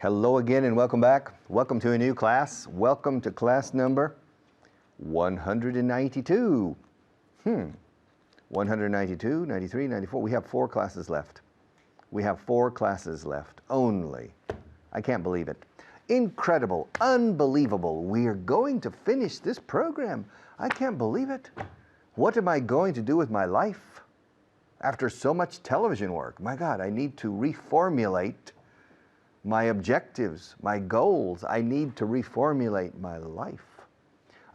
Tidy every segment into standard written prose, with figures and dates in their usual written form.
Hello again and welcome back. Welcome to a new class. Welcome to class number 192. 192, 93, 94. We have 4 classes left. We have 4 classes left only. I can't believe it. Incredible, unbelievable. We are going to finish this program. I can't believe it. What am I going to do with my life after so much television work? My God, I need to reformulate my objectives, my goals. I need to reformulate my life.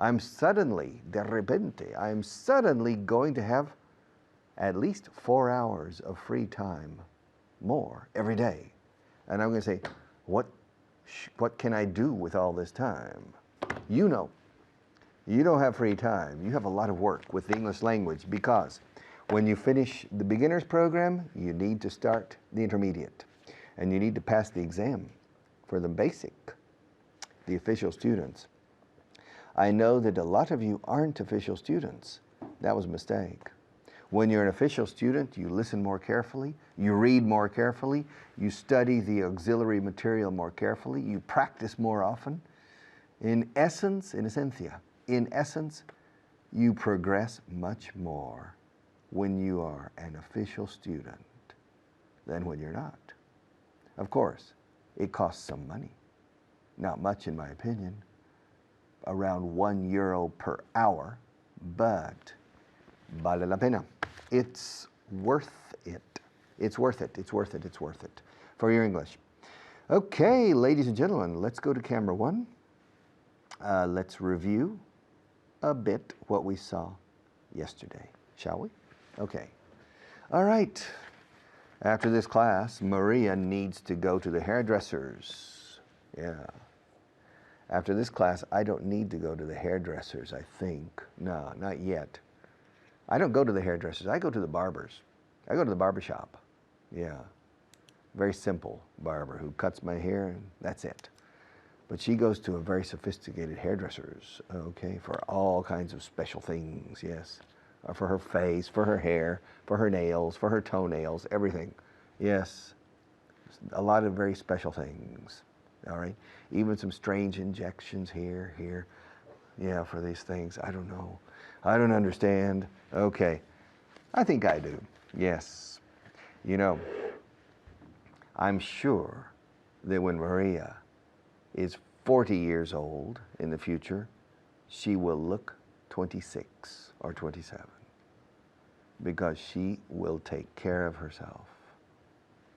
I'm suddenly, de repente, I'm suddenly going to have at least 4 hours of free time more every day. And I'm going to say, what can I do with all this time? You know, you don't have free time. You have a lot of work with the English language, because when you finish the beginner's program, you need to start the intermediate. And you need to pass the exam for the basic, the official students. I know that a lot of you aren't official students. That was a mistake. When you're an official student, you listen more carefully, you read more carefully, you study the auxiliary material more carefully, you practice more often. In essence, in essence, you progress much more when you are an official student than when you're not. Of course, it costs some money. Not much, in my opinion, around €1 per hour, but vale la pena. It's worth it. It's worth it. It's worth it. It's worth it for your English. Okay, ladies and gentlemen, let's go to camera 1. Let's review a bit what we saw yesterday, shall we? Okay. All right. After this class, Maria needs to go to the hairdressers. Yeah. After this class, I don't need to go to the hairdressers, I think. No, not yet. I don't go to the hairdressers. I go to the barbers. I go to the barber shop. Yeah. Very simple barber who cuts my hair and that's it. But she goes to a very sophisticated hairdressers, okay, for all kinds of special things, yes. For her face, for her hair, for her nails, for her toenails, everything. Yes, a lot of very special things, all right? Even some strange injections here. Yeah, for these things. I don't know. I don't understand. Okay, I think I do, yes. You know, I'm sure that when Maria is 40 years old in the future, she will look 26 or 27, because she will take care of herself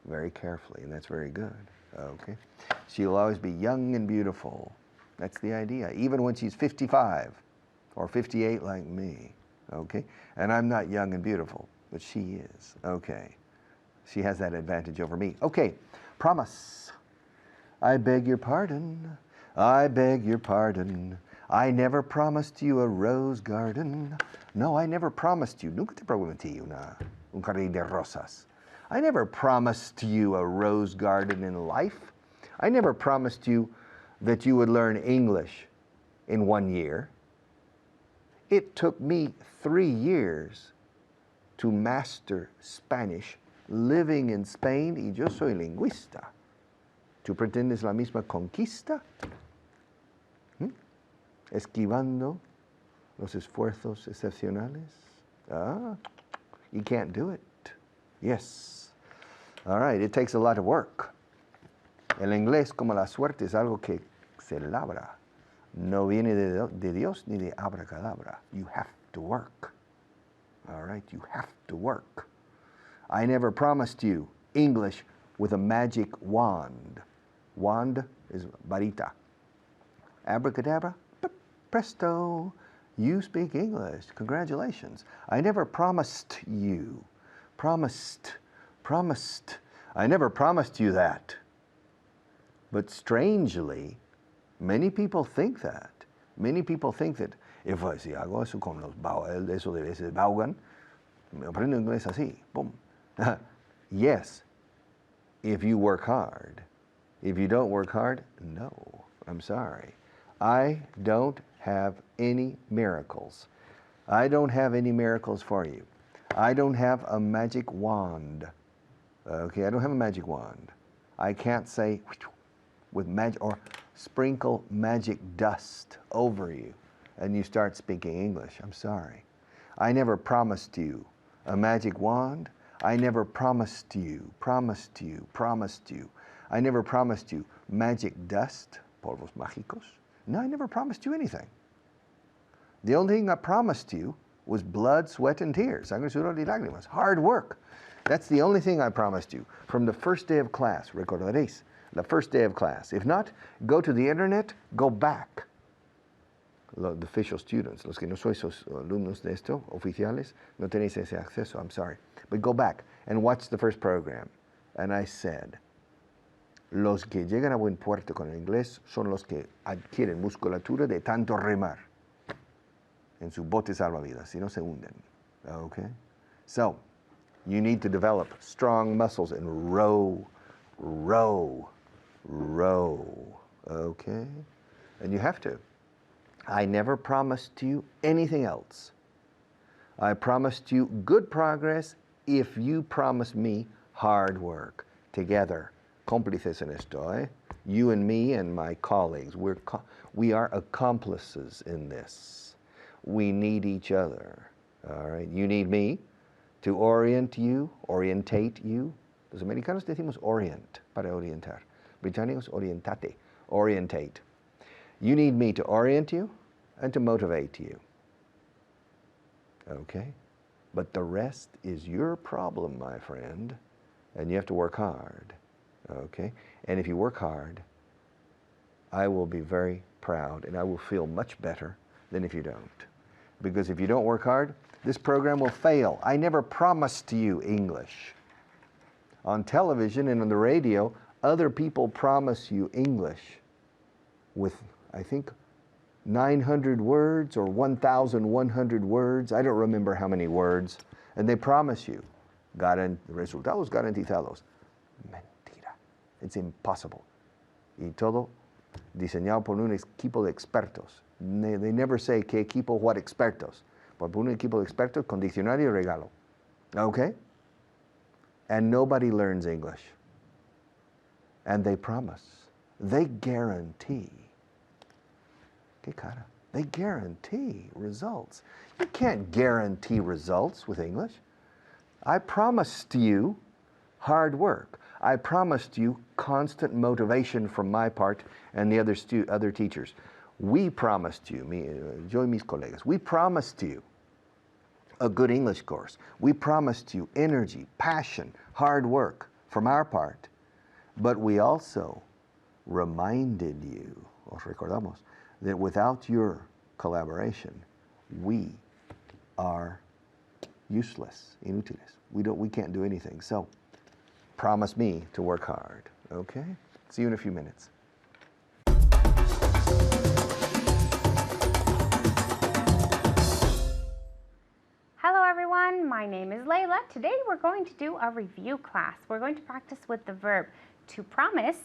very carefully, and that's very good, okay? She'll always be young and beautiful. That's the idea, even when she's 55 or 58 like me, okay? And I'm not young and beautiful, but she is, okay? She has that advantage over me. Okay, promise. I beg your pardon. I beg your pardon. I never promised you a rose garden. No, I never promised you. Nunca te prometí un jardín de rosas. I never promised you a rose garden in life. I never promised you that you would learn English in 1 year. It took me 3 years to master Spanish, living in Spain, y yo soy lingüista. ¿Tú pretendes la misma conquista? Esquivando los esfuerzos excepcionales? You can't do it. Yes. All right, it takes a lot of work. El inglés, como la suerte, es algo que se labra. No viene de Dios ni de abracadabra. You have to work. All right, you have to work. I never promised you English with a magic wand. Wand is varita. Abracadabra, presto, you speak English. Congratulations. I never promised you. Promised. I never promised you that. But strangely, many people think that. Many people think that if si hago eso con los eso de veces Vaughan, me aprendo inglés así, boom. Yes, if you work hard. If you don't work hard, no, I'm sorry. I don't have any miracles. I don't have any miracles for you. I don't have a magic wand. Okay, I don't have a magic wand. I can't say, with magic, or sprinkle magic dust over you, and you start speaking English. I'm sorry. I never promised you a magic wand. I never promised you. I never promised you magic dust, polvos mágicos. No, I never promised you anything. The only thing I promised you was blood, sweat, and tears. Sangre, sudor y lágrimas. Hard work. That's the only thing I promised you from the first day of class. Recordaréis, the first day of class. If not, go to the internet, go back. The official students, los que no sois alumnos de esto, oficiales, no tenéis ese acceso, I'm sorry. But go back and watch the first program. And I said, los que llegan a buen puerto con el inglés son los que adquieren musculatura de tanto remar en su bote salvavidas, si no se hunden. Okay? So, you need to develop strong muscles and row. Okay? And you have to. I never promised you anything else. I promised you good progress if you promise me hard work. Together, cómplices en esto, eh? You and me and my colleagues, we are accomplices in this. We need each other, all right? You need me to orientate you. Los americanos decimos orient, para orientar. Británicos, orientate. You need me to orient you and to motivate you. Okay? But the rest is your problem, my friend, and you have to work hard. Okay? And if you work hard, I will be very proud and I will feel much better than if you don't. Because if you don't work hard, this program will fail. I never promised you English. On television and on the radio, other people promise you English with, I think, 900 words or 1,100 words. I don't remember how many words. And they promise you resultados garantizados. Mentira. It's impossible. Y todo diseñado por un equipo de expertos. They never say qué equipo, what expertos. Por un equipo de expertos con diccionario y regalo. Okay? And nobody learns English. And they promise. They guarantee. ¿Qué cara? They guarantee results. You can't guarantee results with English. I promised you hard work. I promised you constant motivation from my part and the other teachers. We promised you, yo y mis colegas, we promised you a good English course. We promised you energy, passion, hard work from our part. But we also reminded you, os recordamos, that without your collaboration, we are useless, inútiles. We can't do anything. So, promise me to work hard, okay? See you in a few minutes. Hello everyone, my name is Layla. Today we're going to do a review class. We're going to practice with the verb to promise,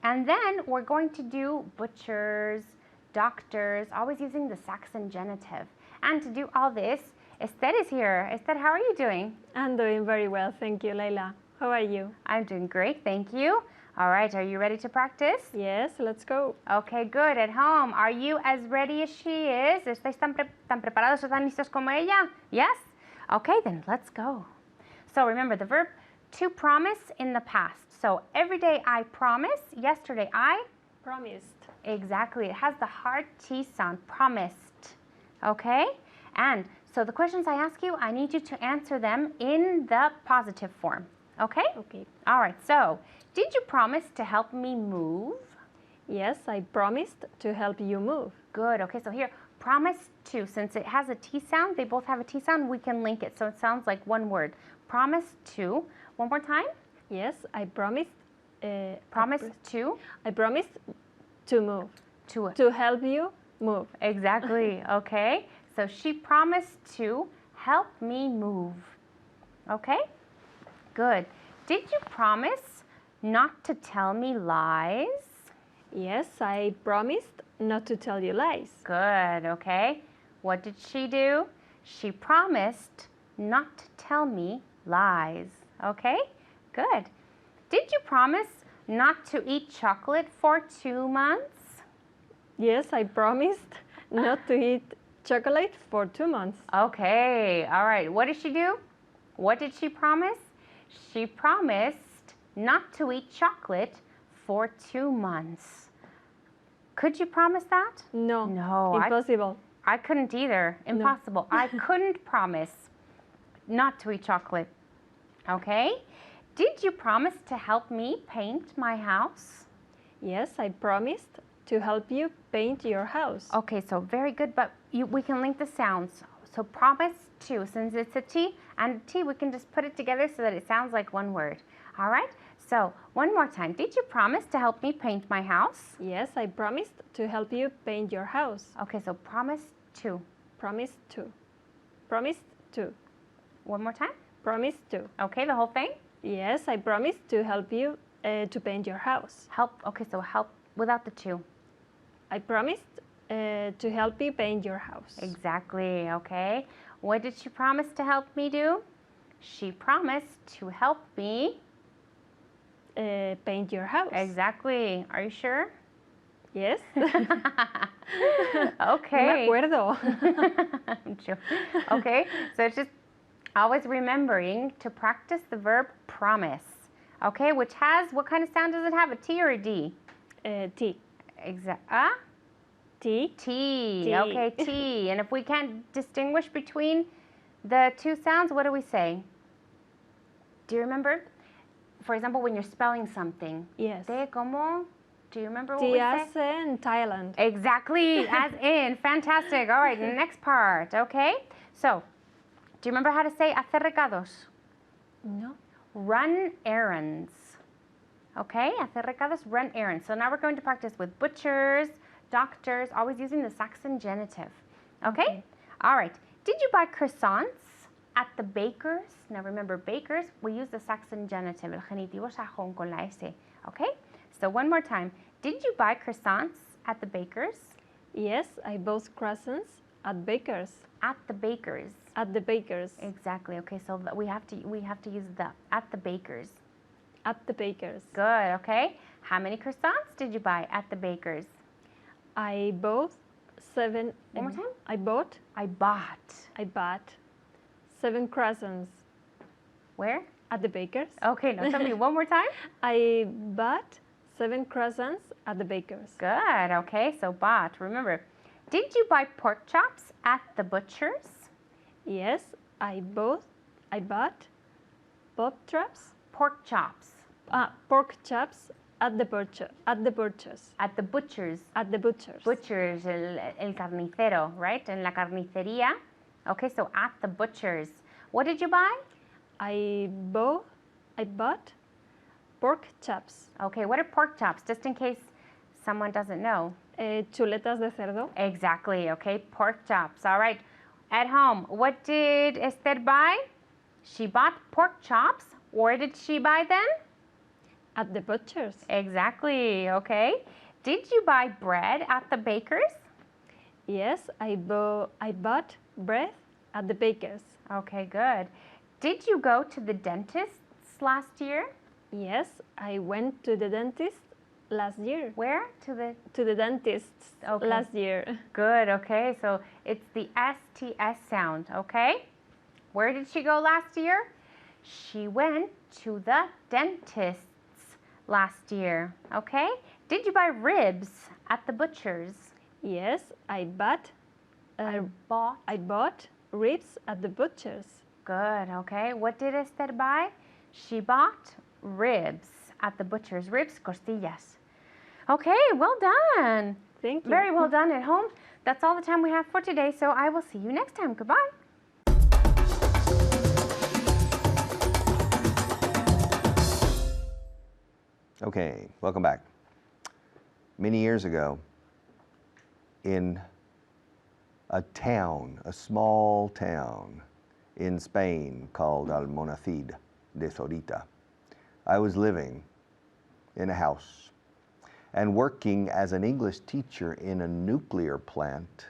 and then we're going to do butchers, doctors, always using the Saxon genitive. And to do all this, Esther is here. Esther, how are you doing? I'm doing very well, thank you, Layla. How are you? I'm doing great, thank you. All right, are you ready to practice? Yes, let's go. Okay, good. At home, are you as ready as she is? ¿Estáis tan preparados o tan listos como ella? Yes? Okay, then let's go. So remember the verb to promise in the past. So every day I promise, yesterday I promised. Exactly, it has the hard T sound, promised. Okay? And so the questions I ask you, I need you to answer them in the positive form. Okay? Okay. All right, so did you promise to help me move? Yes, I promised to help you move. Good, okay, so here, promise to, since it has a T sound, they both have a T sound, we can link it so it sounds like one word. Promise to, one more time? Yes, I promised. Promise to? I promised to move. To help you move. Exactly, okay. So she promised to help me move. Okay? Good. Did you promise not to tell me lies? Yes, I promised not to tell you lies. Good, okay. What did she do? She promised not to tell me lies. Okay? Good. Did you promise not to eat chocolate for 2 months? Yes, I promised not to eat chocolate for 2 months. Okay, all right. What did she do? What did she promise? She promised not to eat chocolate for 2 months. Could you promise that? No. No, Impossible. I couldn't either. Impossible. No. I couldn't promise not to eat chocolate. Okay. Did you promise to help me paint my house? Yes, I promised to help you paint your house. Okay, so very good, but we can link the sounds. So promise to, since it's a T and a T, we can just put it together so that it sounds like one word. All right? So one more time. Did you promise to help me paint my house? Yes, I promised to help you paint your house. Okay, so promise to. Promise to. Promised to. One more time. Promise to. Okay, the whole thing? Yes, I promised to help you to paint your house. Help. Okay, so help without the to. I promised to help you paint your house. Exactly, okay. What did she promise to help me do? She promised to help me paint your house. Exactly. Are you sure? Yes. Okay. No me acuerdo. Okay, so it's just always remembering to practice the verb promise. Okay, which has, what kind of sound does it have? A T or a D? T. T. T. Okay, T. And if we can't distinguish between the two sounds, what do we say? Do you remember? For example, when you're spelling something. Yes. Te como? Do you remember what we say? As in Thailand. Exactly, as in. Fantastic. All right, next part, okay? So, do you remember how to say hacer recados? No. Run errands. Okay, hacer recados, run errands. So now we're going to practice with butchers, doctors, always using the Saxon genitive. Okay? All right. Did you buy croissants at the baker's? Now remember, bakers, we use the Saxon genitive, el genitivo sajón con la S. Okay? So one more time. Did you buy croissants at the baker's? Yes, I bought croissants at baker's. At the baker's. At the baker's. Exactly. Okay, so we have to use the at the baker's. At the baker's. Good. Okay. How many croissants did you buy at the baker's? I bought 7. One more time. I bought 7 croissants. Where? At the baker's. Okay, now tell me one more time. I bought 7 croissants at the baker's. Good. Okay, so bought. Remember, did you buy pork chops at the butcher's? Yes, I bought pork chops. Pork chops. Pork chops at the butcher's. At the butcher's. At the butcher's. Butcher's, el carnicero, right? En la carnicería. Okay, so at the butcher's. What did you buy? I bought pork chops. Okay, what are pork chops? Just in case someone doesn't know. Chuletas de cerdo. Exactly, okay, pork chops. All right, at home, what did Esther buy? She bought pork chops. Where did she buy them? At the butcher's. Exactly, okay. Did you buy bread at the baker's? Yes, I bought bread at the baker's. Okay, good. Did you go to the dentist's last year? Yes, I went to the dentist last year. Where? To the dentist last year. Good, okay. So it's the STS sound, okay? Where did she go last year? She went to the dentist's last year, okay? Did you buy ribs at the butcher's? Yes, I bought ribs at the butcher's. Good, okay. What did Esther buy? She bought ribs at the butcher's. Ribs, costillas. Okay, well done. Thank you. Very well done at home. That's all the time we have for today, so I will see you next time. Goodbye. Okay, welcome back. Many years ago, in a town, a small town in Spain called Almonacid de Zorita, I was living in a house and working as an English teacher in a nuclear plant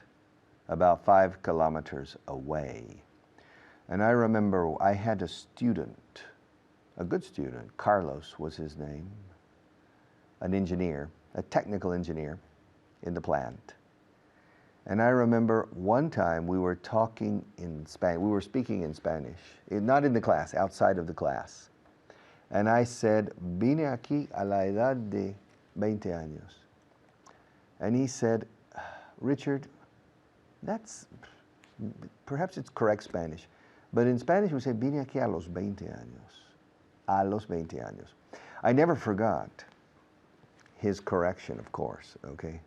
about 5 kilometers away. And I remember I had a student, a good student, Carlos was his name, an engineer, a technical engineer in the plant. And I remember one time we were talking in Spanish, we were speaking in Spanish, not in the class, outside of the class. And I said, vine aquí a la edad de 20 años. And he said, Richard, perhaps it's correct Spanish, but in Spanish we say, vine aquí a los 20 años. A los 20 años. I never forgot his correction, of course, okay?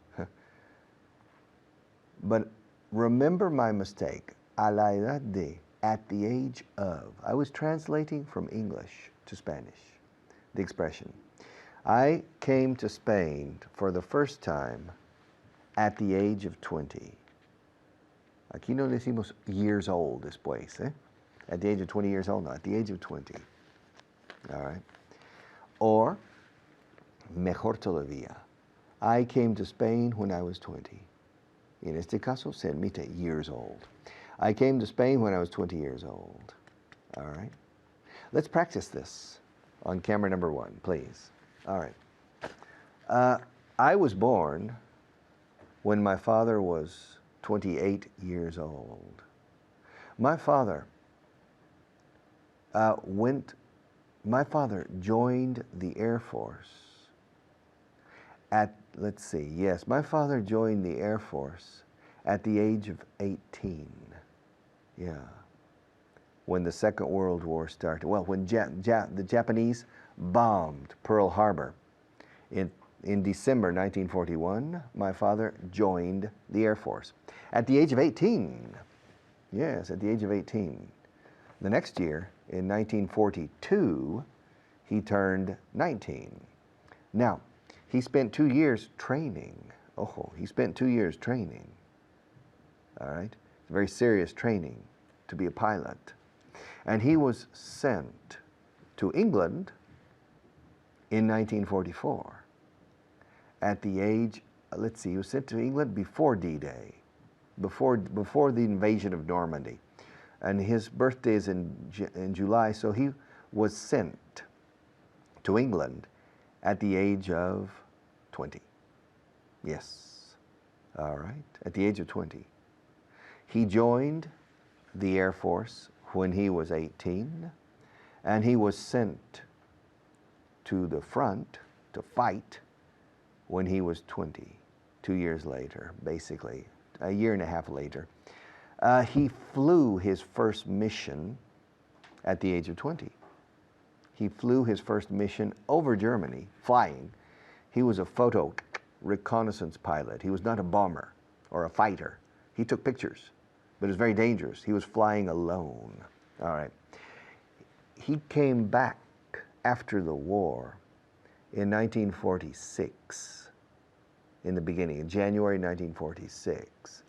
But remember my mistake, a la edad de, at the age of. I was translating from English to Spanish, the expression. I came to Spain for the first time at the age of 20. Aquí no decimos years old después, eh? At the age of 20 years old, no, at the age of 20. All right? Or, mejor todavía, I came to Spain when I was 20. En este caso, se admite years old. I came to Spain when I was 20 years old. All right? Let's practice this on camera number 1, please. All right. I was born when my father was 28 years old. My father joined the Air Force at, let's see, yes, my father joined the Air Force at the age of 18. Yeah. When the Second World War started. Well, when the Japanese bombed Pearl Harbor in December 1941, my father joined the Air Force at the age of 18. Yes, at the age of 18. The next year, in 1942, he turned 19. Now, he spent 2 years training. Oh, he spent 2 years training. All right? Very serious training to be a pilot. And he was sent to England in 1944 at the age, let's see, he was sent to England before D-Day, before the invasion of Normandy. And his birthday is in July, so he was sent to England at the age of 20. Yes. All right. At the age of 20. He joined the Air Force when he was 18, and he was sent to the front to fight when he was 20, 2 years later, basically, a year and a half later. He flew his first mission at the age of 20. He flew his first mission over Germany, flying. He was a photo reconnaissance pilot. He was not a bomber or a fighter. He took pictures, but it was very dangerous. He was flying alone. All right. He came back after the war in 1946, in the beginning, in January 1946.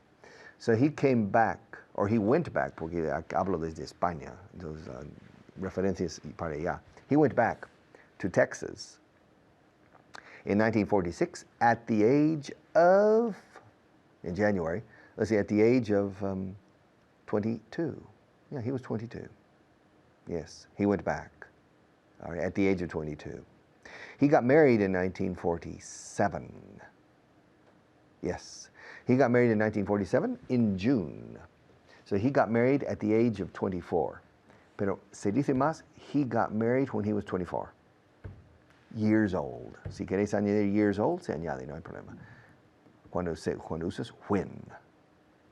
So he came back, or he went back, porque hablo desde España, entonces referencias para allá. He went back to Texas in 1946 at the age of, in January, let's see, at the age of 22. Yeah, he was 22. Yes, he went back, all right, at the age of 22. He got married in 1947. Yes, he got married in 1947 in June. So he got married at the age of 24. Pero se dice más, he got married when he was 24. Years old. Si queréis añadir years old, se añade, no hay problema. Cuando usas when,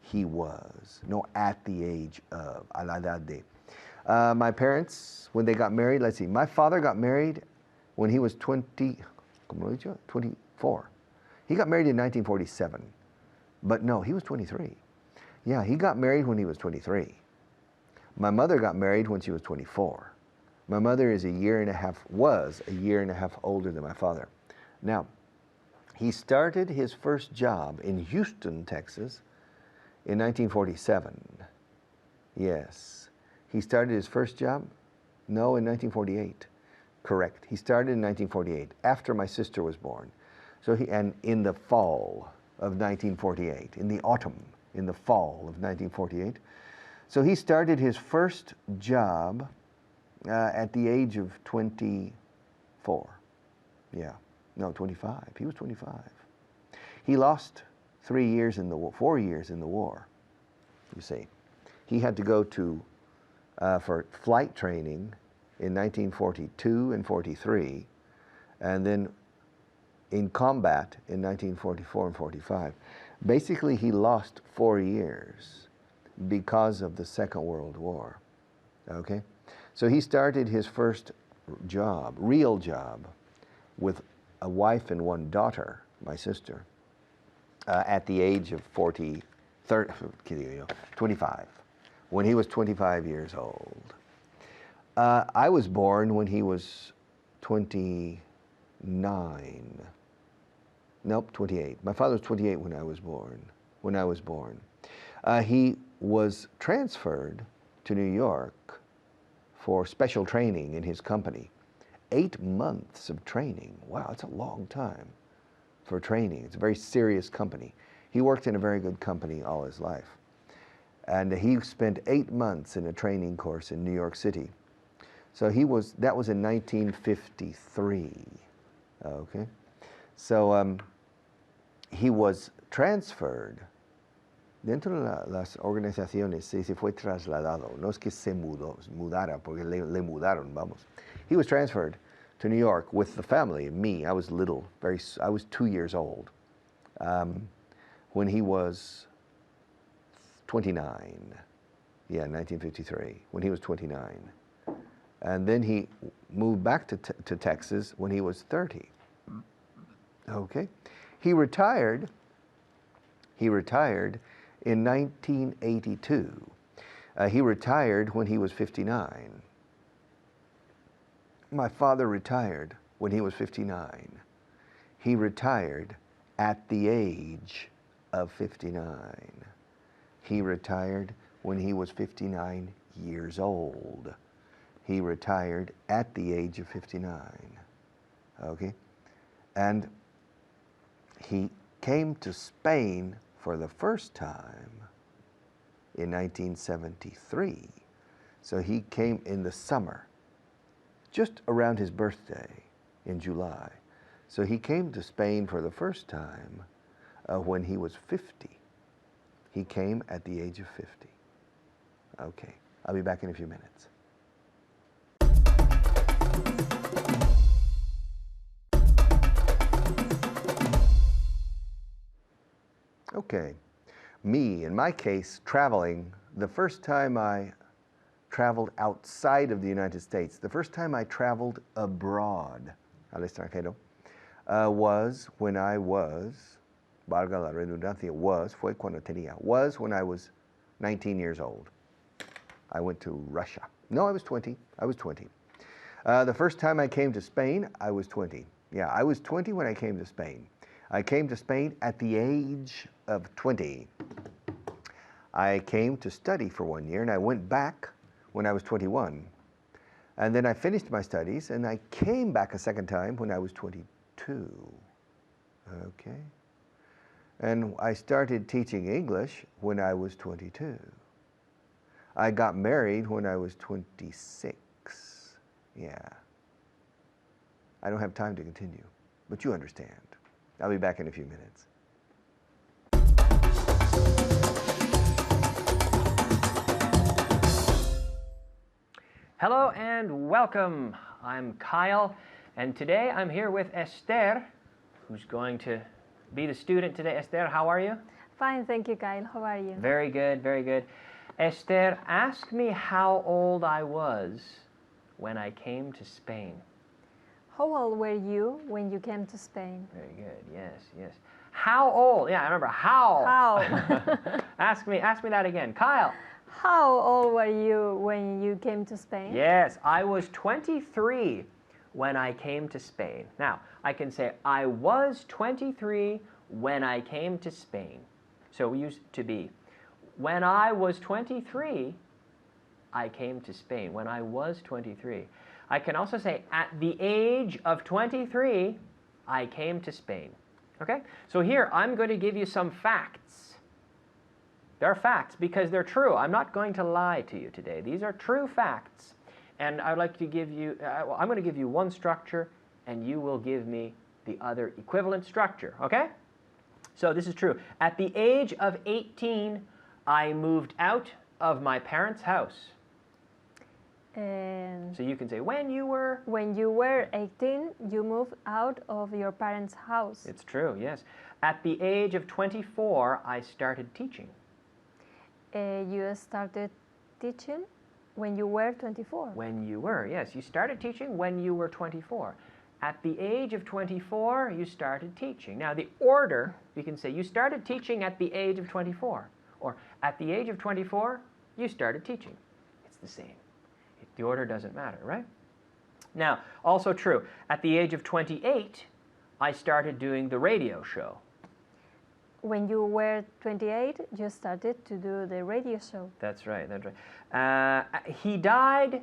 he was, no at the age of, a la edad de. My parents, when they got married, let's see, my father got married when he was 24. He got married in 1947, but no, he was 23. Yeah, he got married when he was 23. My mother got married when she was 24. My mother was a year and a half older than my father. Now, he started his first job in Houston, Texas in 1947. Yes. He started his first job? No, in 1948. Correct. He started in 1948, after my sister was born. So and in the fall of 1948, in the autumn, in the fall of 1948. So he started his first job at the age of 24. Yeah, No, 25. He was 25. He lost 3 years in the war, 4 years in the war, you see. He had to go to, for flight training in 1942 and 43, and then in combat in 1944 and 45. Basically, he lost 4 years because of the Second World War, okay? So he started his first job, real job, with a wife and 1 daughter, my sister, at the age of 25, when he was 25 years old. I was born when he was 29. Nope, 28. My father was 28 when I was born. He was transferred to New York for special training in his company. 8 months of training. Wow, it's a long time for training. It's a very serious company. He worked in a very good company all his life. And he spent 8 months in a training course in New York City. So that was in 1953, okay? So he was transferred. Dentro de las organizaciones se fue trasladado. No es que se mudara, porque le mudaron, vamos. He was transferred to New York with the family, me. I was little, I was 2 years old when he was 29. Yeah, 1953, when he was 29. And then he moved back to Texas when he was 30. Okay. He retired in 1982. He retired when he was 59. My father retired when he was 59. He retired at the age of 59. He retired when he was 59 years old. He retired at the age of 59. Okay? And he came to Spain for the first time in 1973. So he came in the summer, just around his birthday in July. So he came to Spain for the first time when he was 50. He came at the age of 50. Okay, I'll be back in a few minutes. Okay, me, in my case, traveling, the first time I traveled outside of the United States, the first time I traveled abroad, al extranjero, was when I was, valga la redundancia, fue cuando tenía, was when I was 19 years old. I went to Russia. No, I was 20. The first time I came to Spain, I was 20. Yeah, I was 20 when I came to Spain. I came to Spain at the age of 20. I came to study for 1 year, and I went back when I was 21. And then I finished my studies, and I came back a second time when I was 22. Okay? And I started teaching English when I was 22. I got married when I was 26. Yeah. I don't have time to continue, but you understand. I'll be back in a few minutes. Hello and welcome. I'm Kyle, and today I'm here with Esther, who's going to be the student today. Esther, how are you? Fine, thank you, Kyle. How are you? Very good, very good. Esther, ask me how old I was when I came to Spain. How old were you when you came to Spain? Very good, yes, yes. How old? Yeah, I remember, how? How? Ask me that again. Kyle. How old were you when you came to Spain? Yes, I was 23 when I came to Spain. Now, I can say I was 23 when I came to Spain. So we used to be. When I was 23, I came to Spain. When I was 23. I can also say at the age of 23, I came to Spain. Okay? So here, I'm going to give you some facts. They're facts because they're true. I'm not going to lie to you today. These are true facts. And I'd like to give you, I'm going to give you one structure, and you will give me the other equivalent structure, okay? So this is true. At the age of 18, I moved out of my parents' house. And So you can say when you were. when you were 18, you moved out of your parents' house. It's true, yes. At the age of 24, I started teaching. You started teaching when you were 24. When you were, yes. You started teaching when you were 24. At the age of 24, you started teaching. Now, the order, you can say you started teaching at the age of 24. Or at the age of 24, you started teaching. It's the same. The order doesn't matter, right? Now, also true, at the age of 28, I started doing the radio show. When you were 28, you started to do the radio show. That's right, that's right. He died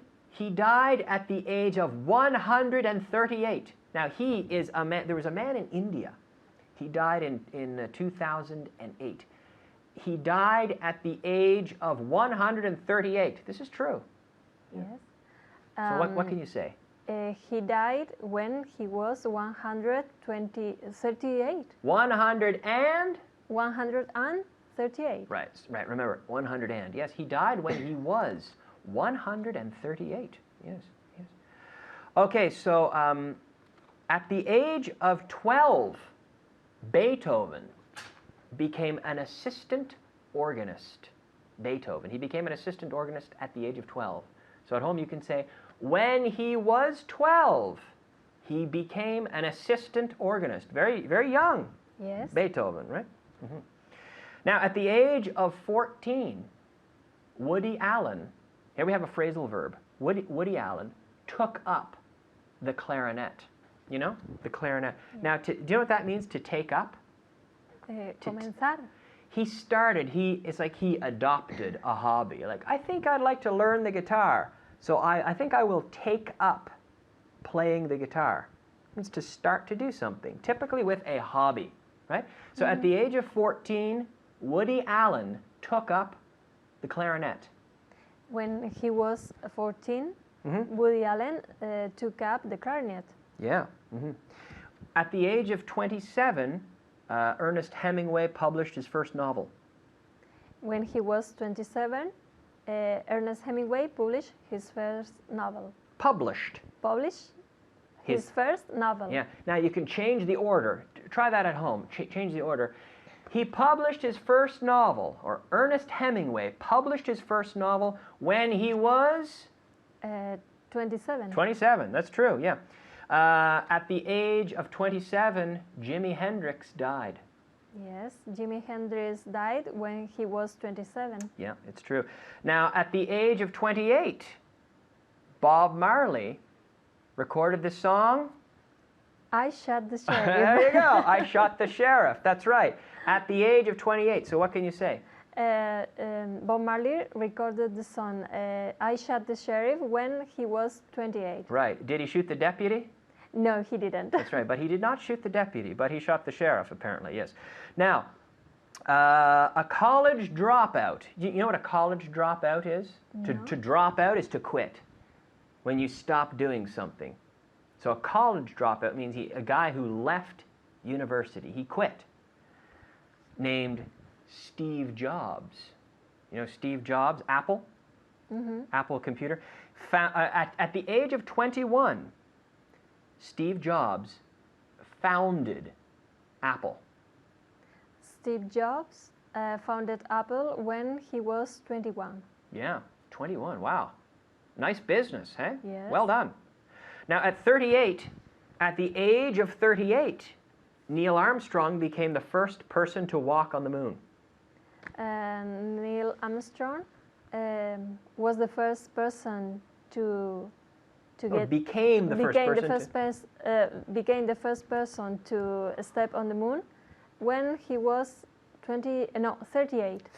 at the age of 138. Now, he is a man, there was a man in India. He died in 2008. He died at the age of 138. This is true. Yes. So what can you say? He died when he was 138. 100 and? 138. Right, right. Remember, 100 and. Yes, he died when he was 138. Yes, yes. Okay, so at the age of 12, Beethoven became an assistant organist. Beethoven. He became an assistant organist at the age of 12. So at home you can say, when he was 12, he became an assistant organist. Very, very young. Yes. Beethoven, right? Mm-hmm. Now, at the age of 14, Woody Allen, here we have a phrasal verb. Woody Allen took up the clarinet. You know, the clarinet. Now, do you know what that means, to take up? Comenzar. It's like he adopted a hobby. Like, I think I'd like to learn the guitar. So I think I will take up playing the guitar. It means to start to do something, typically with a hobby, right? So at the age of 14, Woody Allen took up the clarinet. When he was 14, Woody Allen took up the clarinet. Yeah. Mm-hmm. At the age of 27, Ernest Hemingway published his first novel. When he was 27, Ernest Hemingway published his first novel. Published. Published his first novel. Yeah. Now you can change the order. Try that at home. Change the order. He published his first novel, or Ernest Hemingway published his first novel when he was 27. 27. That's true. Yeah. At the age of 27, Jimi Hendrix died. Yes, Jimi Hendrix died when he was 27. Yeah, it's true. Now, at the age of 28, Bob Marley recorded the song. I Shot the Sheriff. There you go. I Shot the Sheriff. That's right. At the age of 28. So what can you say? Bob Marley recorded the song I Shot the Sheriff when he was 28. Right. Did he shoot the deputy? No, he didn't. That's right. But he did not shoot the deputy, but he shot the sheriff, apparently, yes. Now, a college dropout. You know what a college dropout is? No. To drop out is to quit, when you stop doing something. So a college dropout means a guy who left university. He quit. Named Steve Jobs. You know Steve Jobs, Apple? Mm-hmm. Apple computer. At the age of 21, Steve Jobs founded Apple. Steve Jobs founded Apple when he was 21. Yeah, 21. Wow. Nice business, huh? Yes. Well done. Now, at 38, at the age of 38, Neil Armstrong became the first person to walk on the moon. Neil Armstrong was the first person became the first person to step on the moon when he was 38.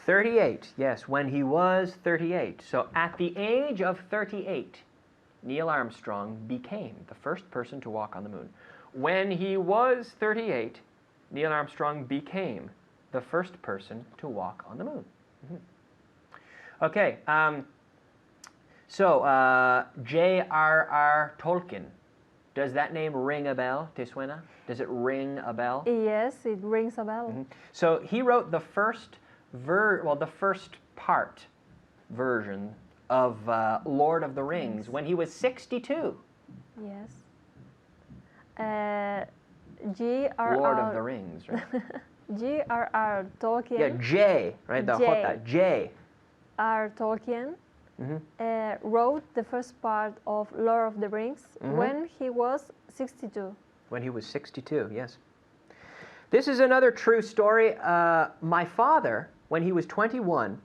38, yes, when he was 38. So at the age of 38, Neil Armstrong became the first person to walk on the moon. When he was 38, Neil Armstrong became the first person to walk on the moon. Mm-hmm. Okay, so J.R.R. Tolkien Does that name ring a bell? ¿Te suena? Does it ring a bell? Yes, it rings a bell. So he wrote the first the first part version of Lord of the Rings when he was 62. Yes. G.R.R. Lord of the Rings, right? G.R.R. Tolkien. Yeah, J, right? The J. J. J. R. Tolkien wrote the first part of Lord of the Rings when he was 62. When he was 62, yes. This is another true story. My father, when he was 21,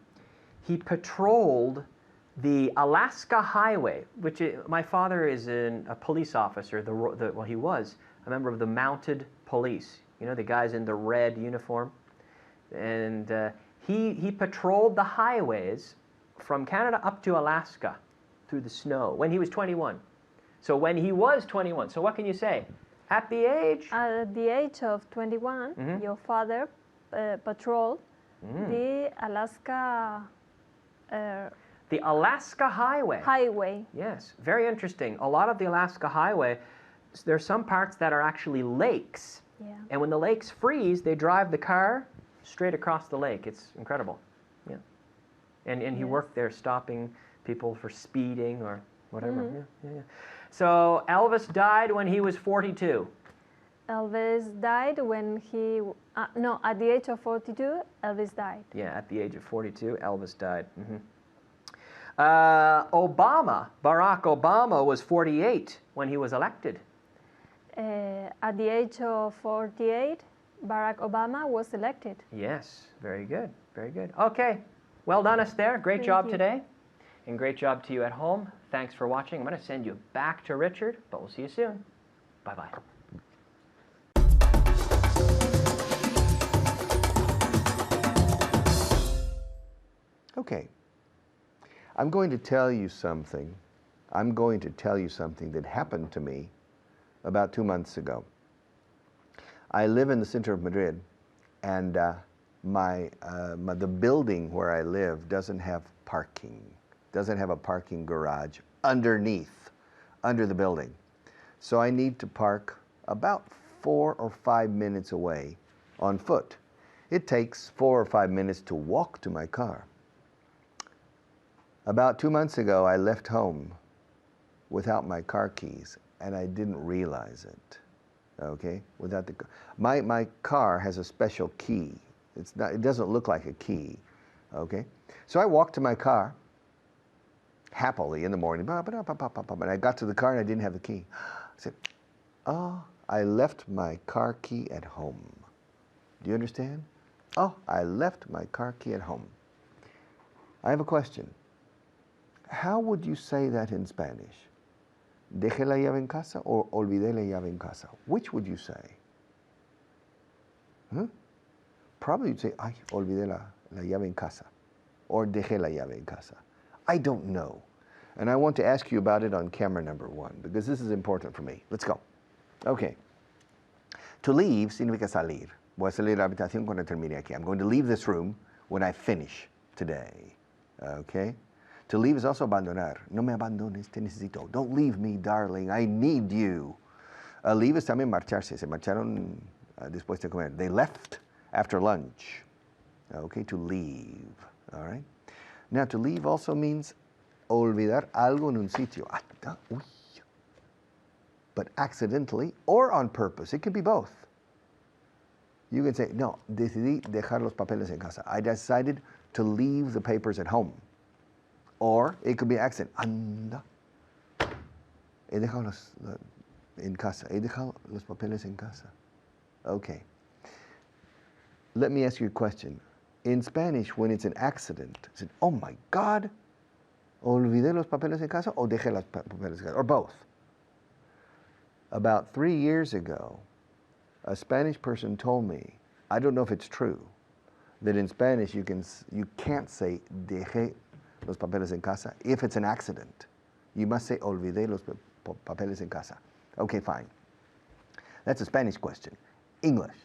he patrolled the Alaska Highway, which my father is a police officer. Well, he was a member of the mounted police. You know, the guys in the red uniform. And he patrolled the highways from Canada up to Alaska through the snow when he was 21. So when he was 21, so what can you say? At the age? At the age of 21, your father patrolled the Alaska The Alaska Highway. Highway. Yes, very interesting. A lot of the Alaska Highway, there's some parts that are actually lakes. Yeah. And when the lakes freeze, they drive the car straight across the lake. It's incredible. Yeah. And he Yes. worked there stopping people for speeding or whatever. Yeah. So Elvis died when he was 42. Elvis died when he, at the age of 42, Elvis died. Yeah, at the age of 42, Elvis died. Barack Obama was 48 when he was elected. At the age of 48, Barack Obama was elected. Yes, very good, very good. Okay, well done, Esther. Great Thank job you. today. And great job to you at home. Thanks for watching. I'm going to send you back to Richard, but we'll see you soon. Bye-bye. Okay. I'm going to tell you something. I'm going to tell you something that happened to me about 2 months ago. I live in the center of Madrid, and the building where I live doesn't have parking, doesn't have a parking garage under the building. So I need to park about 4 or 5 minutes away on foot. It takes 4 or 5 minutes to walk to my car. About 2 months ago, I left home without my car keys, and I didn't realize it. Okay, without my car has a special key. It doesn't look like a key. Okay, so I walked to my car happily in the morning, and I got to the car and I didn't have the key. I said, "Oh, I left my car key at home." Do you understand? Oh, I left my car key at home. I have a question. How would you say that in Spanish? ¿Dejé la llave en casa or olvidé la llave en casa? Which would you say? Huh? Probably you'd say, ay, olvidé la llave en casa, or dejé la llave en casa. I don't know. And I want to ask you about it on camera number 1, because this is important for me. Let's go. Okay. To leave significa salir. Voy a salir de la habitación cuando termine aquí. I'm going to leave this room when I finish today. Okay? To leave is also abandonar. No me abandones, te necesito. Don't leave me, darling. I need you. Leave is también marcharse. Se marcharon después de comer. They left after lunch. Okay, to leave. All right? Now, to leave also means olvidar algo en un sitio. Uy. But accidentally or on purpose. It can be both. You can say, no, decidí dejar los papeles en casa. I decided to leave the papers at home. Or it could be an accident. Anda. He dejado en casa. He dejado los papeles en casa. Okay. Let me ask you a question. In Spanish, when it's an accident, is it, oh my God, olvidé los papeles en casa o dejé los papeles en casa? Or both. About 3 years ago, a Spanish person told me, I don't know if it's true, that in Spanish you can't say dejé los papeles en casa if it's an accident. You must say olvidé los papeles en casa. Okay, fine. That's a Spanish question. English.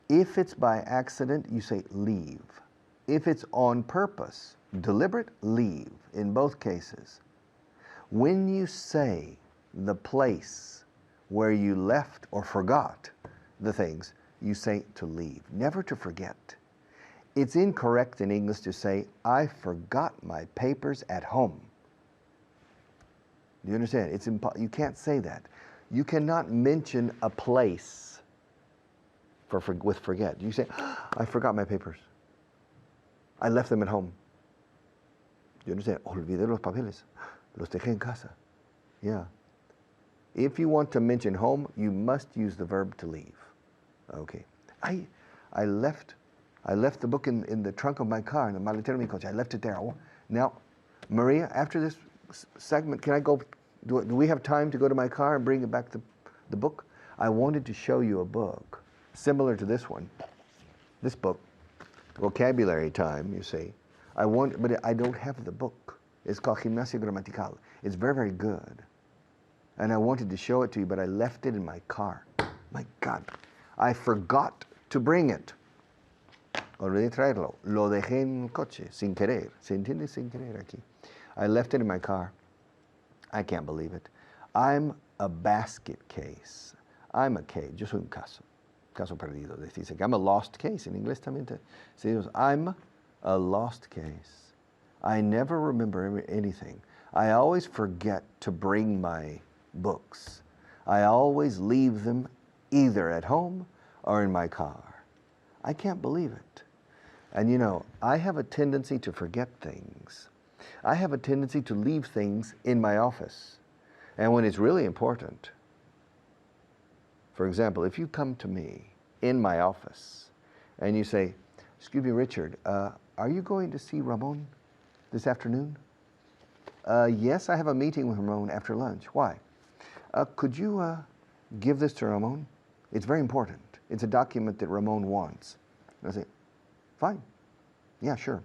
If it's by accident, you say leave. If it's on purpose, deliberate, leave in both cases. When you say the place where you left or forgot the things, you say to leave, never to forget. It's incorrect in English to say, I forgot my papers at home. Do you understand? You can't say that. You cannot mention a place with forget. You say, I forgot my papers. I left them at home. Do you understand? Olvidé los papeles. Los dejé en casa. Yeah. If you want to mention home, you must use the verb to leave. Okay. I left the book in the trunk of my car, in the maletero de mi coche. I left it there. Now, Maria, after this segment, can I go? Do we have time to go to my car and bring it back the book? I wanted to show you a book similar to this one. This book, Vocabulary Time, you see. But I don't have the book. It's called Gimnasia Gramatical. It's very, very good. And I wanted to show it to you, but I left it in my car. My God. I forgot to bring it. Olvidé traerlo. Lo dejé en el coche, sin querer. ¿Se entiende sin querer aquí? I left it in my car. I can't believe it. I'm a basket case. I'm a case. Yo soy un caso. Caso perdido. Dice que I'm a lost case. En inglés también se dice, I'm a lost case. I never remember anything. I always forget to bring my books. I always leave them either at home or in my car. I can't believe it. And you know, I have a tendency to forget things. I have a tendency to leave things in my office. And when it's really important, for example, if you come to me in my office and you say, excuse me, Richard, are you going to see Ramon this afternoon? Yes, I have a meeting with Ramon after lunch. Why? Could you give this to Ramon? It's very important. It's a document that Ramon wants. And I say, fine. Yeah, sure.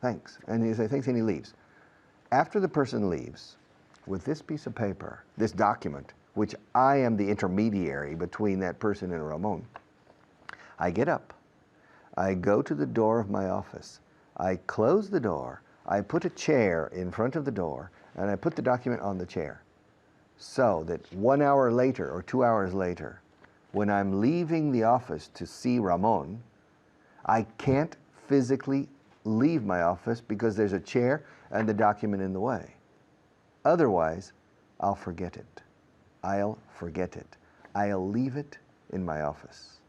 Thanks. And he says, thanks, and he leaves. After the person leaves, with this piece of paper, this document, which I am the intermediary between that person and Ramon, I get up. I go to the door of my office. I close the door. I put a chair in front of the door, and I put the document on the chair. So that 1 hour later or 2 hours later, when I'm leaving the office to see Ramon, I can't physically leave my office because there's a chair and the document in the way. Otherwise, I'll forget it. I'll forget it. I'll leave it in my office.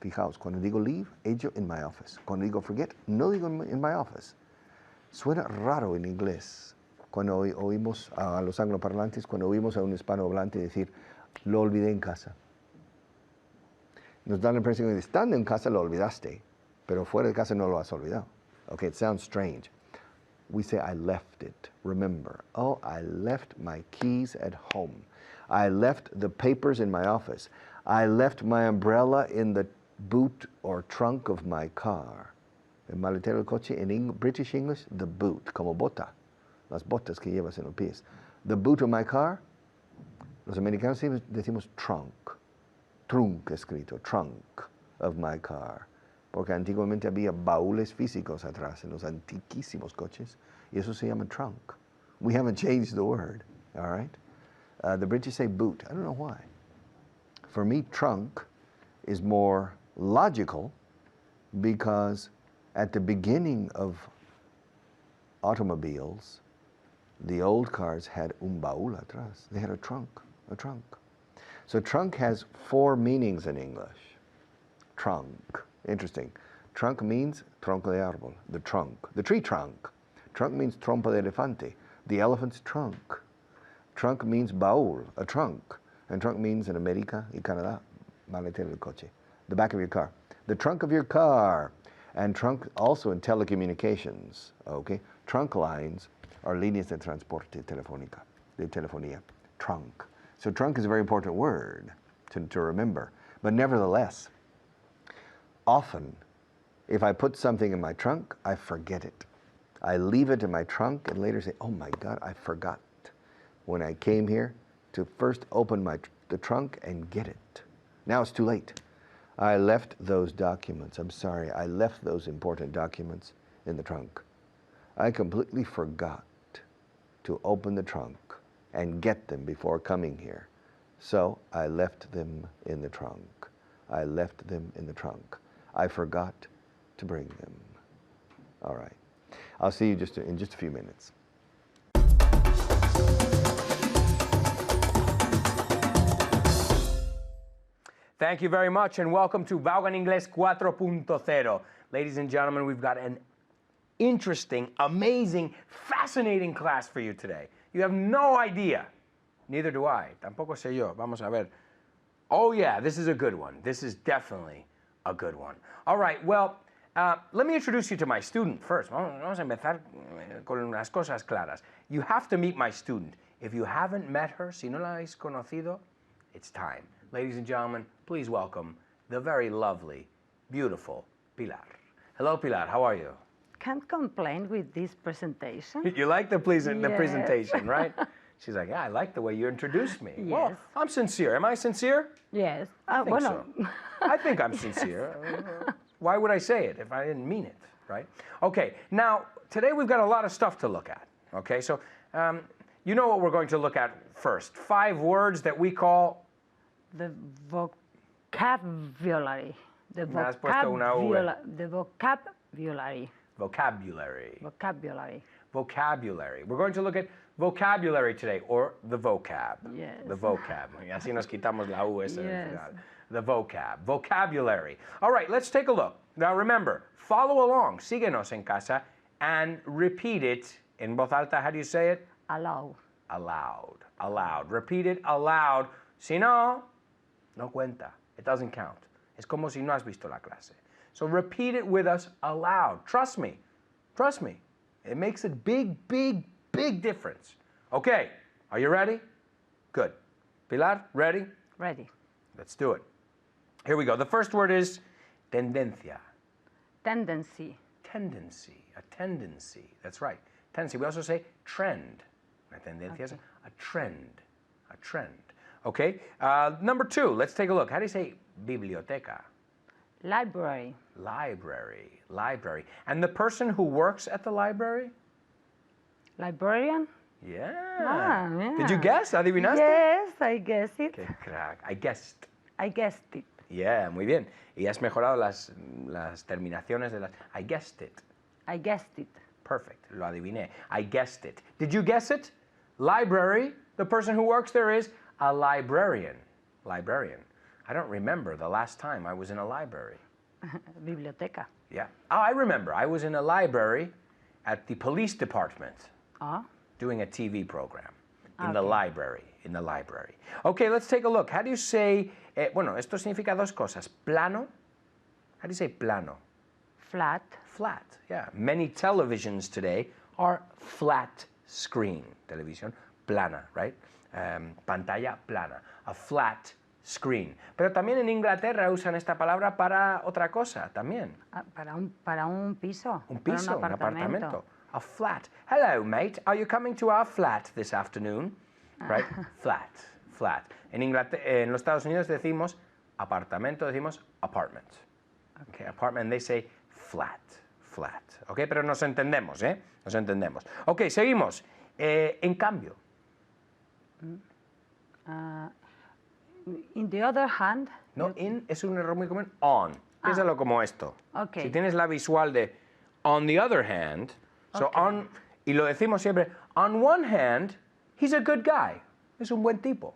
Fijaos, cuando digo leave, ello in my office. Cuando digo forget, no digo in my office. Suena raro en inglés cuando oímos a los angloparlantes, cuando oímos a un hispanohablante decir, lo olvidé en casa. Nos da la impresión de estando en casa lo olvidaste, pero fuera de casa no lo has olvidado. Okay, it sounds strange. We say, I left it. Remember, oh, I left my keys at home. I left the papers in my office. I left my umbrella in the boot or trunk of my car. El maletero del coche, in British English, the boot, como bota, las botas que llevas en los pies. The boot of my car, los americanos decimos trunk, trunk escrito, trunk of my car. Porque antiguamente había baúles físicos atrás en los antiquísimos coches, y eso se llama trunk. We haven't changed the word, all right? The British say boot. I don't know why. For me, trunk is more logical because at the beginning of automobiles, the old cars had un baúl atrás. They had a trunk. So trunk has 4 meanings in English. Trunk. Interesting. Trunk means tronco de árbol, the trunk, the tree trunk. Trunk means trompa de elefante, the elephant's trunk. Trunk means baúl, a trunk. And trunk means in America y Canadá, maletero del coche, the back of your car. The trunk of your car. And trunk also in telecommunications, okay? Trunk lines are líneas de transporte telefónica, de telefonía, trunk. So trunk is a very important word to remember. But nevertheless, often, if I put something in my trunk, I forget it. I leave it in my trunk and later say, oh my God, I forgot when I came here to first open the trunk and get it. Now it's too late. I left those documents. I'm sorry, I left those important documents in the trunk. I completely forgot to open the trunk and get them before coming here. So I left them in the trunk. I left them in the trunk. I forgot to bring them. All right. I'll see you in just a few minutes. Thank you very much and welcome to Vaughan Inglés 4.0. Ladies and gentlemen, we've got an interesting, amazing, fascinating class for you today. You have no idea. Neither do I. Tampoco sé yo. Vamos a ver. Oh yeah, this is a good one. This is definitely a good one. All right, well, let me introduce you to my student first. Vamos a empezar con unas cosas claras. You have to meet my student. If you haven't met her, si no la habéis conocido, it's time. Ladies and gentlemen, please welcome the very lovely, beautiful Pilar. Hello, Pilar. How are you? Can't complain with this presentation. You like the Yes. presentation, right? She's like, yeah, I like the way you introduced me. Well, Yes. I'm sincere. Am I sincere? Yes. I think Bueno, so. I think I'm sincere. Why would I say it if I didn't mean it, right? Okay, now, today we've got a lot of stuff to look at, okay? So, you know what we're going to look at first. 5 words that we call... the vocabulary. The Me has puesto una V. the vocabulary. Vocabulary. Vocabulary. Vocabulary. We're going to look at vocabulary today, or the vocab. Yes. The vocab. Y así nos quitamos la U esa del Yes. final. The vocab. Vocabulary. All right, let's take a look. Now remember, follow along, síguenos en casa, and repeat it en voz alta. How do you say it? Allow. Aloud. Aloud. Repeat it aloud. Si no, no cuenta. It doesn't count. Es como si no has visto la clase. So repeat it with us aloud. Trust me. Trust me. It makes a big, big, big difference. Okay, are you ready? Good. Pilar, ready? Ready. Let's do it. Here we go. The first word is tendencia. Tendency. Tendency. A tendency. That's right. Tendency. We also say trend. La tendencia is a trend. A trend. Okay. Number 2. Let's take a look. How do you say biblioteca? Library. Library. Library. And the person who works at the library? Librarian? Yeah. Ah, Did you yeah. guess? ¿Adivinaste? Yes, I guessed it. Qué crack. I guessed. I guessed it. Yeah, muy bien. Y has mejorado las terminaciones de las... I guessed it. I guessed it. Perfect. Lo adiviné. I guessed it. Did you guess it? Library. The person who works there is a librarian. Librarian. I don't remember the last time I was in a library. Biblioteca. Yeah. Oh, I remember. I was in a library at the police department Ah, doing a TV program. In the Okay. library. In the library. Okay, let's take a look. How do you say... bueno, esto significa dos cosas. Plano. How do you say plano? flat. Flat, yeah. Many televisions today are flat screen television, plana, right? Pantalla plana, a flat screen. Pero también en Inglaterra usan esta palabra para otra cosa, también. Ah, para un piso. Un para piso, un apartamento. A flat. Hello, mate. Are you coming to our flat this afternoon? Right? Flat, flat. En los Estados Unidos decimos apartamento, decimos apartment. Okay, apartment, they say flat, flat. Okay, pero nos entendemos, ¿eh? Nos entendemos. Ok, seguimos. En cambio. In the other hand, No, in es un error muy común. On. Piénsalo como esto. Ok. Si tienes la visual de on the other hand, so Ok. on, y lo decimos siempre, on one hand, he's a good guy. Es un buen tipo.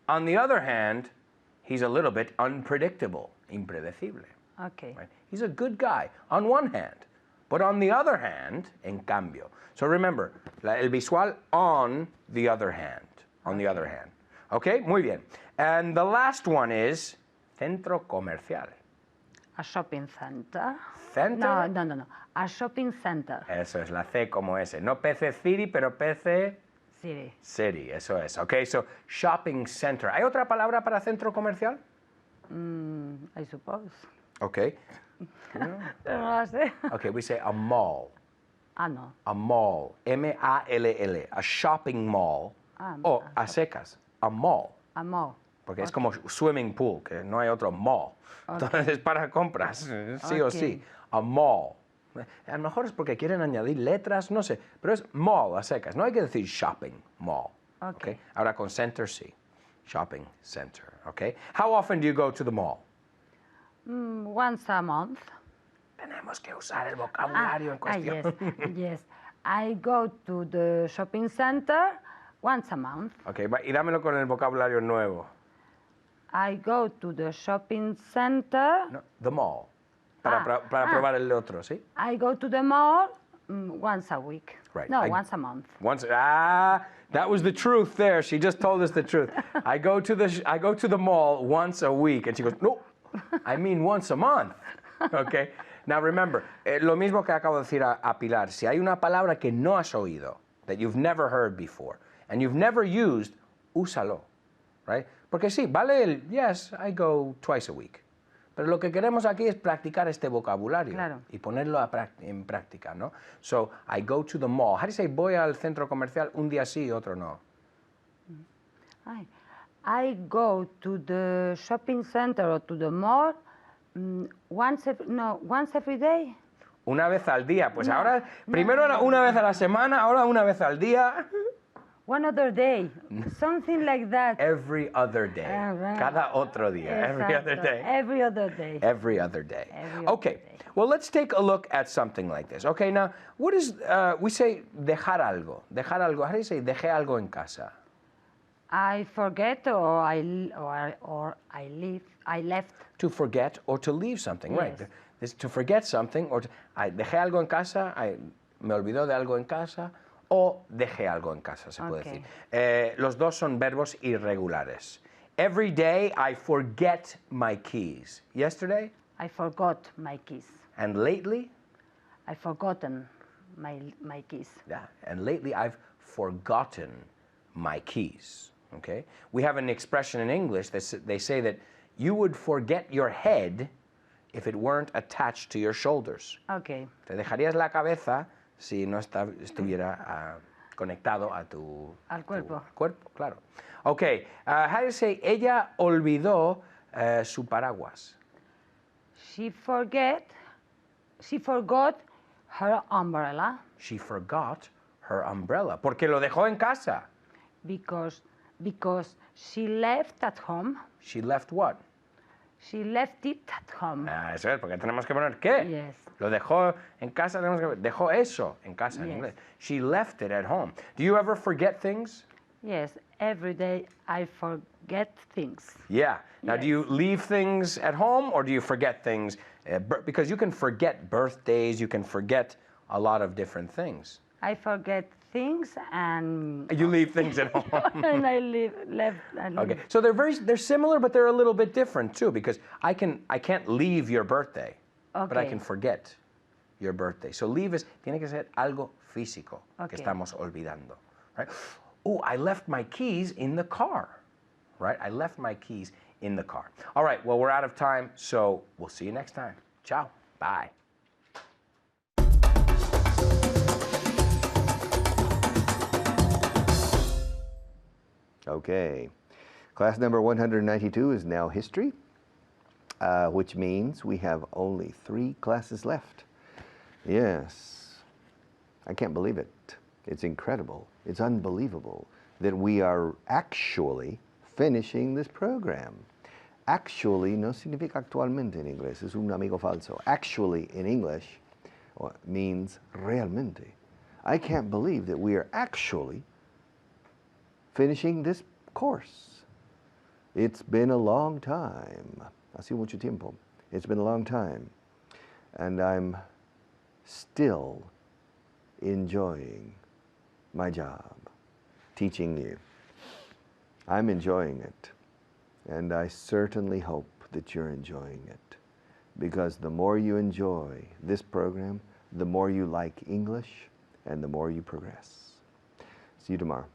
On the other hand, he's a little bit unpredictable, impredecible. okay. Right? He's a good guy on one hand, but on the other hand, en cambio. So remember, el visual on the other hand, on the other hand. Okay, muy bien. And the last one is centro comercial. A shopping center. Center? No. A shopping center. Eso es la C como S. No PC City, pero PC City. City, eso es. Okay, so shopping center. ¿Hay otra palabra para centro comercial? I suppose. Okay. Pero no la sé. Okay, we say a mall. Ah, no. A mall, M-A-L-L, a shopping mall, o a secas, a mall, A mall. porque es como swimming pool, que no hay otro mall. Entonces es para compras, sí o sí, a mall. A lo mejor es porque quieren añadir letras, no sé, pero es mall a secas, no hay que decir shopping mall, Okay. Ahora con center sí. Shopping center. Okay. How often do you go to the mall? Once a month. Tenemos que usar el vocabulario en cuestión. Yes, yes. I go to the shopping center once a month. Okay, y dámelo con el vocabulario nuevo. I go to the shopping center. No, the mall. Para probar el otro, ¿sí? I go to the mall once a week. Right. No, once a month. That was the truth there. She just told us the truth. I go to the mall once a week. And she goes, no, I mean once a month. Okay. Now remember, lo mismo que acabo de decir a Pilar. Si hay una palabra que no has oído, that you've never heard before, and you've never used, úsalo. Right? Porque sí, vale el, yes, I go twice a week. Pero lo que queremos aquí es practicar este vocabulario Claro. y ponerlo en práctica, ¿no? So, I go to the mall. How do you say voy al centro comercial un día sí y otro no? I go to the shopping center or to the mall once every day. Una vez al día. Pues ahora, primero era una vez a la semana, ahora una vez al día. One other day, something like that. Every other day. Right. Cada otro día. Every other Exacto. day. Every other day. Every other day. Every other Okay. day. Well, let's take a look at something like this. Okay, now, what is, we say dejar algo. Dejar algo. How do you say dejé algo en casa? I forget or I left. To forget or to leave something, right? Yes. This, to forget something or dejé algo en casa, me olvidó de algo en casa, o dejé algo en casa, se puede Okay. decir. Los dos son verbos irregulares. Every day I forget my keys. Yesterday I forgot my keys. and lately, I forgotten my keys. yeah, and lately I've forgotten my keys. Okay? We have an expression in English that they say that you would forget your head if it weren't attached to your shoulders. Okay. Te dejarías la cabeza si no estuviera conectado a tu Al cuerpo. cuerpo, claro. Okay, how do you say ella olvidó su paraguas? She forgot her umbrella She forgot her umbrella. Porque lo dejó en casa. because she left at home. She left what? She left it at home. Eso es, porque tenemos que poner qué. Yes. Lo dejó en casa, dejó eso en casa en Yes. inglés. She left it at home. Do you ever forget things? Yes, every day I forget things. Yeah. Now, do you leave things at home or do you forget things? Because you can forget birthdays, you can forget a lot of different things. I forget things and You leave things at home. and I left. Okay. So they're similar, but they're a little bit different too, because I can't leave your birthday, but I Okay. can forget your birthday. So leave tiene que ser algo físico que Okay. estamos olvidando, right? Oh, I left my keys in the car, right? I left my keys in the car. All right, well, we're out of time, so we'll see you next time. Ciao. Bye. Okay. Class number 192 is now history, which means we have only 3 classes left. Yes. I can't believe it. It's incredible. It's unbelievable that we are actually finishing this program. Actually no significa actualmente en inglés, es un amigo falso. Actually in English means realmente. I can't believe that we are actually finishing this course. It's been a long time. Ha sido mucho tiempo. It's been a long time. And I'm still enjoying my job, teaching you. I'm enjoying it. And I certainly hope that you're enjoying it. Because the more you enjoy this program, the more you like English and the more you progress. See you tomorrow.